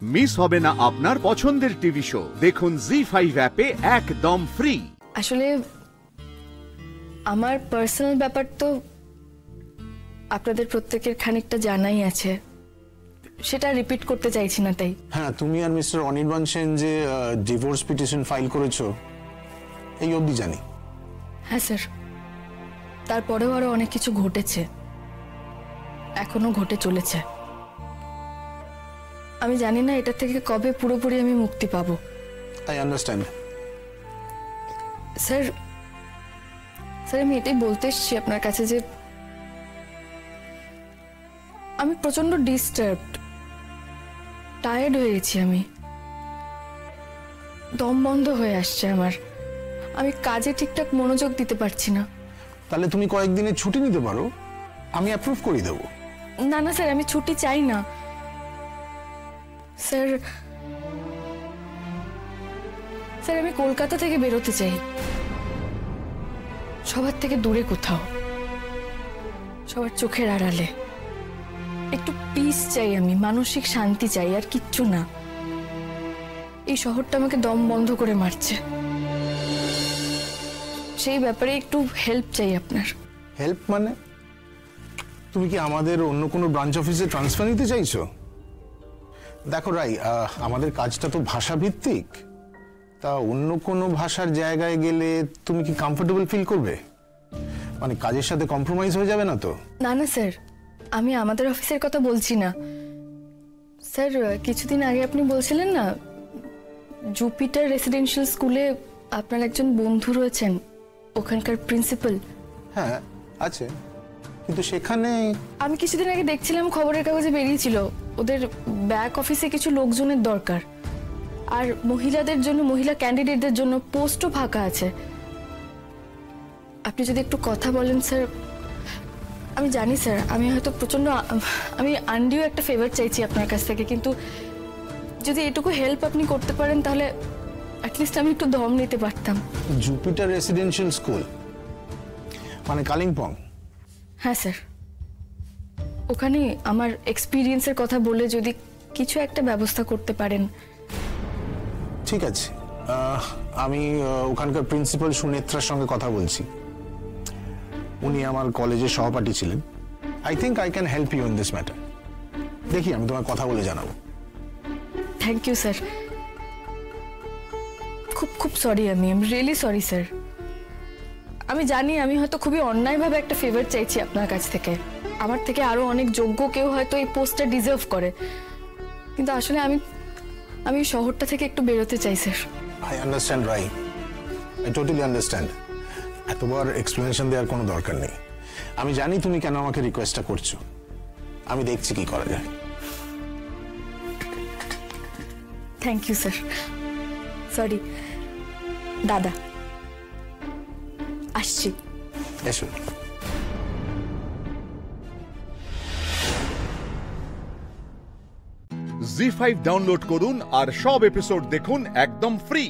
Miss হবে না আপনার পছন্দের টিভি শো। দেখুন জি5 অ্যাপে একদম ফ্রি। আসলে আমার পার্সোনাল ব্যাপার তো আপনাদের প্রত্যেকের খানিকটা জানাই আছে, সেটা রিপিট করতে চাইছি না। তাই হ্যাঁ, তুমি আর মিস্টার অনির্বাণ সেন যে ডিভোর্স পিটিশন ফাইল করেছো এই অবধি জানি। হ্যাঁ স্যার, তারপরেও আরো অনেক কিছু ঘটেছে, এখনো ঘটে চলেছে। আমি জানি না এটা থেকে কবে পুরোপুরি আমি মুক্তি পাবো। I understand. স্যার স্যার আমি এটাই বলতে এসেছি আপনার কাছে যে আমি প্রচন্ড ডিস্টার্বড, টায়ার্ড হয়ে গেছি। আমি দম বন্ধ হয়ে আসছে আমার, আমি কাজে ঠিকঠাক মনোযোগ দিতে পারছি না। তাহলে তুমি কয়েকদিনের ছুটি নিতে পারো, আমি অ্যাপ্রুভ করে দেবো। না না স্যার, আমি ছুটি চাই না স্যার। স্যার আমি কলকাতা থেকে বেরোতে চাই, সবার থেকে দূরে কোথাও, সবার চোখের আড়ালে। একটু পিস চাই, আমি মানসিক শান্তি চাই, আর কিচ্ছু না। এই শহরটা আমাকে দম বন্ধ করে মারছে, সেই ব্যাপারে একটু হেল্প চাই আপনার। হেল্প মানে? তুমি কি আমাদের অন্য কোনো ব্রাঞ্চ অফিসে ট্রান্সফার নিতে চাইছো? দেখো রাই, আমাদের কাজটা তো ভাষা ভিত্তিক, তা অন্য কোনো ভাষার জায়গায় গেলে তুমি কি কমফোর্টেবল ফিল করবে? মানে কাজের সাথে কম্প্রোমাইজ হয়ে যাবে না তো? না না স্যার, আমি আমাদের অফিসের কথা বলছি না স্যার। কিছুদিন আগে আপনি বলছিলেন না জুপিটার রেসিডেন্সিয়াল স্কুলে আপনার একজন বন্ধু রয়েছেন, ওখানকার প্রিন্সিপাল। হ্যাঁ আছে, কিন্তু সেখানে আমি কিছুদিন আগে দেখছিলাম খবরের কাগজে বেরিয়েছিল ওদের ব্যাক অফিসে কিছু লোকজনের দরকার, আর মহিলাদের জন্য, মহিলা ক্যান্ডিডেটদের জন্য পোস্টও ফাঁকা আছে। আপনি যদি একটু কথা বলেন স্যার। আমি জানি স্যার, আমি হয়তো প্রচন্ড, আমি আন্ডিও একটা ফেভার চাইছি আপনার কাছ থেকে, কিন্তু যদি এটুকু হেল্প আপনি করতে পারেন তাহলে অ্যাটলিস্ট আমি একটু দম নিতে পারতাম। জুপিটার রেসিডেন্সিয়াল স্কুল মানে কালিম্পং? হ্যাঁ স্যার, ওখানে আমার এক্সপিরিয়েন্সের কথা বলে যদি কিছু একটা ব্যবস্থা করতে পারেন। ঠিক আছে, আমি ওখানকার প্রিন্সিপাল সুনেত্রার সঙ্গে কথা বলছি। উনি আমার কলেজের সহপাঠী ছিলেন। I think I can help you in this matter. দেখি আমি তোমার কথা বলে জানাবো। Thank you sir. খুব খুব সরি, আমি রিয়েলি সরি স্যার। আমি জানি আমি হয়তো খুবই অন্যায়ভাবে একটা ফেভার চাইছি আপনার কাছ থেকে। আমার থেকে আরো অনেক যোগ্য কেউ হয়তো এই পোস্টটা ডিজার্ভ করে, কিন্তু আসলে আমি শহরটা থেকে একটু বেরোতে চাই sir. I understand Rai, I totally understand. এতবার এক্সপ্লেনেশন দেওয়ার কোনো দরকার নেই। আমি জানি তুমি কেন আমাকে রিকোয়েস্টটা করছো, আমি দেখছি কি করা যায়। Thank you sir. সরি দাদা, আসছি। এসো। জি5 ডাউনলোড করুন আর সব এপিসোড দেখুন একদম ফ্রি।